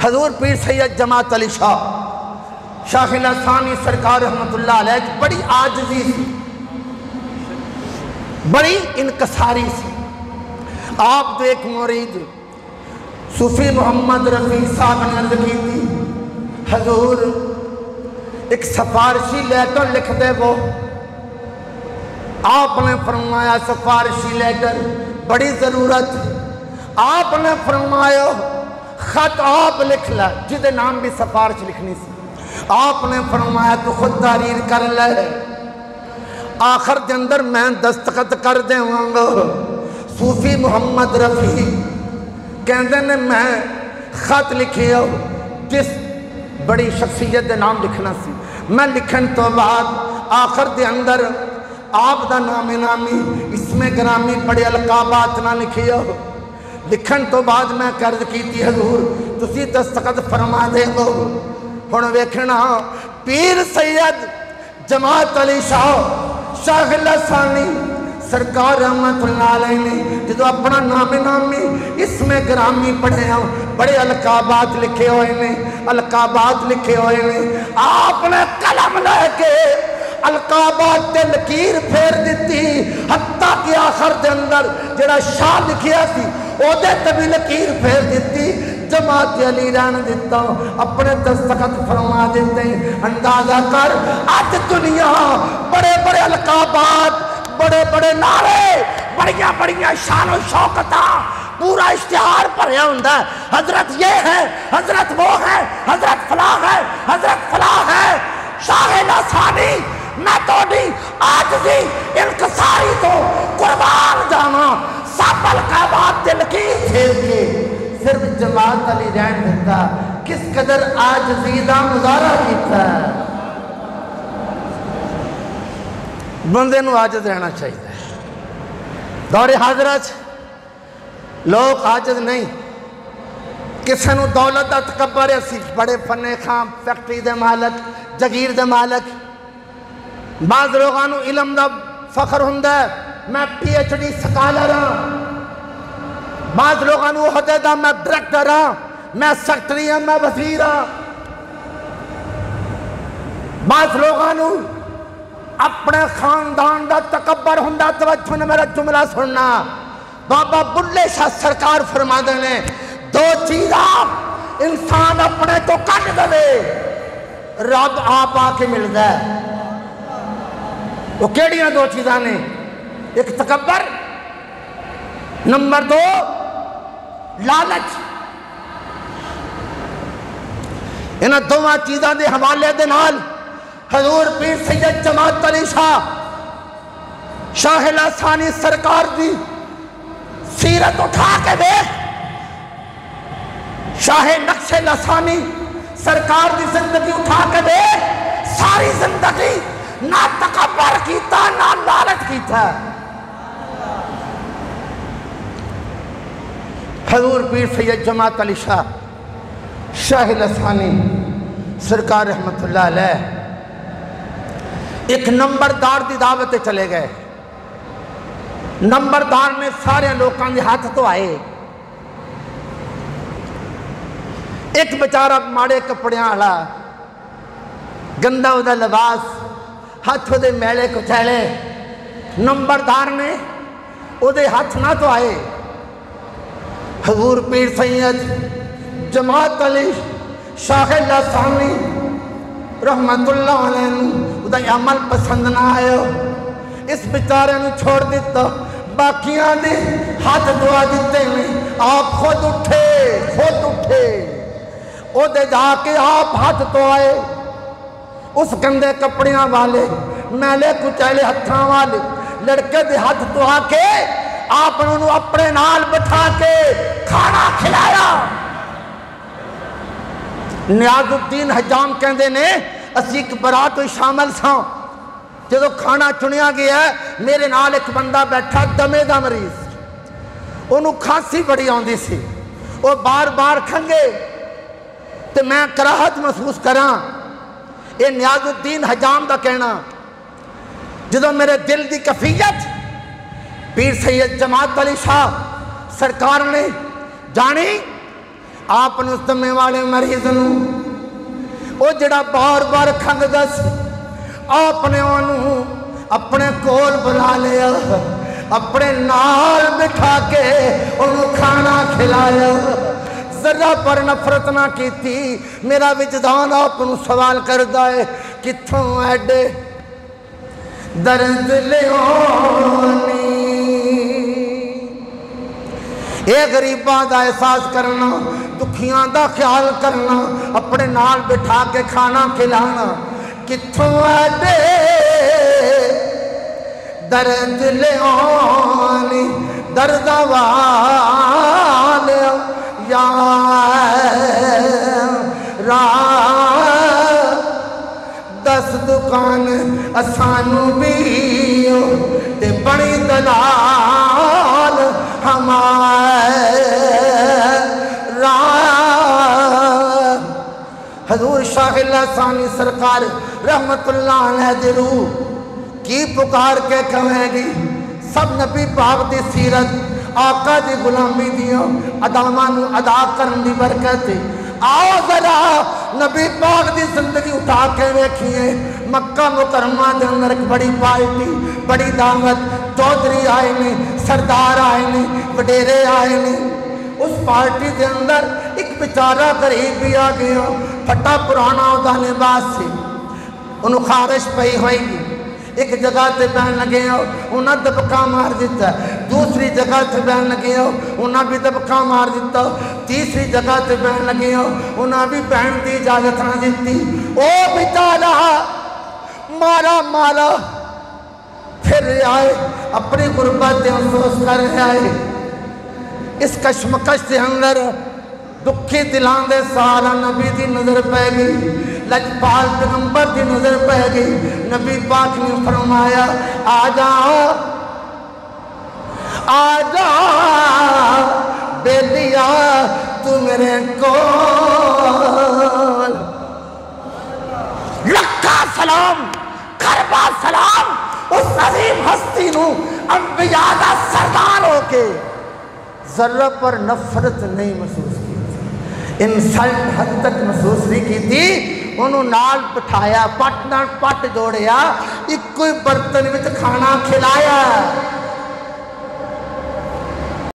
हजूर पीर सैयद जमात अली शाह शाह लसानी सरकार रहमतुल्लाह अलैह बड़ी आजिज़ी थी, बड़ी इनकसारी थी। आप तो एक मुरीद सूफी मोहम्मद रफ़ी साहब ने अर्ज की थी, हजूर एक सिफारशी लेटर लिख दे। वो आपने फरमाया सिफारशी लेटर बड़ी ज़रूरत। आपने फरमाया खत आप लिख ला, जिदे नाम भी सिफारिश लिखनी सी। आपने फरमाया तो खुद तारीर कर ले, आखिर के अंदर मैं दस्तखत कर देवांगा। सूफी मोहम्मद रफ़ी कहते ने मैं खत लिखे जिस बड़ी शख्सियत के नाम लिखना सी, मैं लिखन तो बाद आखिर के अंदर आप दा नामे नामी इसमें ग्रामी बड़े अलकाबात ना लिखे हो। लिखन तो बाद मैं कर्ज की हजूर तुसी दस्तखत फरमा दे दो। हुण वेखना पीर सैयद जमात अली शाह शाह लसानी सरकार रहमतुल्लाह अलैह ने जो अपना नामे नामी इसमें ग्रामी पढ़े बड़े अलकाबात लिखे हुए ने, अलकाबात लिखे हुए ने। आपने कलम लेके अलकाबात ते लकीर फेर दी, हत्ता कि आखिर के अंदर जरा शाह लिखिया सी ओदे ते भी लकीर फेर दी। जमात अली रहन दिता, अपने दस्तखत फरमा देते। अंदाजा कर अज दुनिया बड़े बड़े अलकाबात, बड़े बड़े नारे, बड़िया बड़िया शान शौकता, पूरा इश्तिहार भरया हुंदा है। हजरत ये है, हजरत वो है, हजरत फलाह है, हजरत फलाह है। शाह लसानी मैं थोड़ी आजिज़ी इनकसारी तो कुर्बान जावा। सब अलकाबात दिल की फेर के सिर्फ जमात अली रहन दिता। किस कदर आजिज़ी दा मुजाहरा कीता। बंदे नूं आजिज़ रहना चाहिए। दौरे हाजरत लोग आजिज़ नहीं, किसी नूं दौलत दा तकब्बर है, असीं बड़े फने खां फैक्ट्री दे मालक, जगीर दे मालक। बाज़ लोगों नूं इलम दा फखर हुंदा है, मैं PhD स्कॉलर हाँ। बाज़ लोगों नूं ओहदे दा मैं डायरेक्टर हाँ, मैं सेक्रेटरी हाँ, मैं वज़ीर हाँ। बाज़ लोगों नूं अपने खानदान का तकब्बर हुंदा। तवज्जो ने मेरा जुमला सुनना। बाबा बुल्ले शाह सरकार फरमाते ने दो चीज़ा इंसान अपने तो कट दे, रब आप आके मिलता है। वो केड़ियां दो चीज़ा ने? एक तकब्बर, नंबर दो लालच। इन्हां दोवां चीज़ों के हवाले दे नाल हजूर पीर सैयद जमात अली शाह शाह लसानी सरकार की सीरत उठा के देख। शाह नक्शे लसानी सरकार की जिंदगी उठा के देख। सारी जिंदगी ना तकब्बर कीता ना लालच कीता। हजूर पीर सैयद जमात अली शाह शाह लसानी सरकार रहमतुल्लाह अलैह एक नंबरदार की दावत चले गए। नंबरदार ने सारे लोगों के हाथ तो आए। एक बेचारा माड़े कपड़िया वाला, गंदा उदा लिबास, हाथ उहदे मैले कुचैले। नंबरदार ने उहदे हाथ ना तो आए। हजूर पीर सैयद जमात अली शाह लसानी रहमतुल्लाह अलैह उदा अमल पसंद ना आयो। इस बेचारे नूं छोड़ दिता। बाकियां दे हाथ दुआ दिते ने। आप खुद उठे, खुद उठे, ओदे जाके आप हाथ तो आए। उस गंदे कपड़ियां वाले, मैले कुचैले हत्थां वाले लड़के दे हाथ तो आके आप उन्होंने अपने नाल बिठा के खाना खिलाया। नियाजुद्दीन हजाम कहते ने असी एक बरात में शामिल सां। जो खाना चुनिया गया, मेरे नाल एक बंदा बैठा दमे का मरीज, उन्होंने खांसी बड़ी आती सी, वो बार बार खंगे तो मैं कराहत महसूस करा। ये नियाजुद्दीन हजाम का कहना। जो मेरे दिल की कफियत पीर सैयद जमात अली शाह सरकार ने जानी, आपने उस दमे वाले मरीज नूं वो जड़ा बार बार खंघदा सी आपने उन्होंने अपने कोल बुला लिया अपने नाल बिठा के उन्होंने खाना खिलाया जरा पर नफरत ना की। मेरा विजदान आपको सवाल करता है कित्थों एडे दर्द लियानी ये गरीबां दा एहसास करना दुखियां दा ख्याल करना अपने नाल बिठा के खाना खिलाना कित्थों एडे दर्द लियानी दर्द वाले दस दुकान असानू भी ते बड़ी दलाल हमारा। हजूर शाहिल सानी सरकार रहमतुल्लाह अलैह दी रूह की पुकार के कहेगी सब नबी पाक दी सीरत आका दी गुलामी दिया अदावां नूं अदा करन दी बरकत आओ जरा नबी पाक दी जिंदगी उठा के वेखिए। मक्का मुकरमा दे अंदर एक बड़ी पार्टी बड़ी दावत चौधरी आए ने सरदार आए ने वडेरे आए ने उस पार्टी के अंदर एक बेचारा गरीब भी आ गया फटा पुराना उदा लिबास से उन्होंने खारिश पई होएगी एक जगह से बहन लगे उन्हें दबका मार दिता दूसरी जगह से बहन लगे उन्हें भी दबका मार दिता तीसरी जगह से बहन लगे उन्हें भी बहन की इजाजत ना दी। ओ बेचारा मारा मारा फिर आए अपनी गुरबत अफसोस कर आए इस कशमकश के अंदर दुखी दिलां दे सारा नबी की नजर पै गई लजपाल पैगंबर की नजर पै गई। नबी पाक ने फरमाया आ जा बेलिया तू मेरे को लक्का सलाम करबा सलाम उस अजीम हस्ती नूं अंबिया दा सरदार होके जरा पर नफरत नहीं महसूस की इंसल्ट हद तक महसूस नहीं की थी। उन्होंने नाल बिठाया पट नाल पट जोड़िया एक बर्तन में खाना खिलाया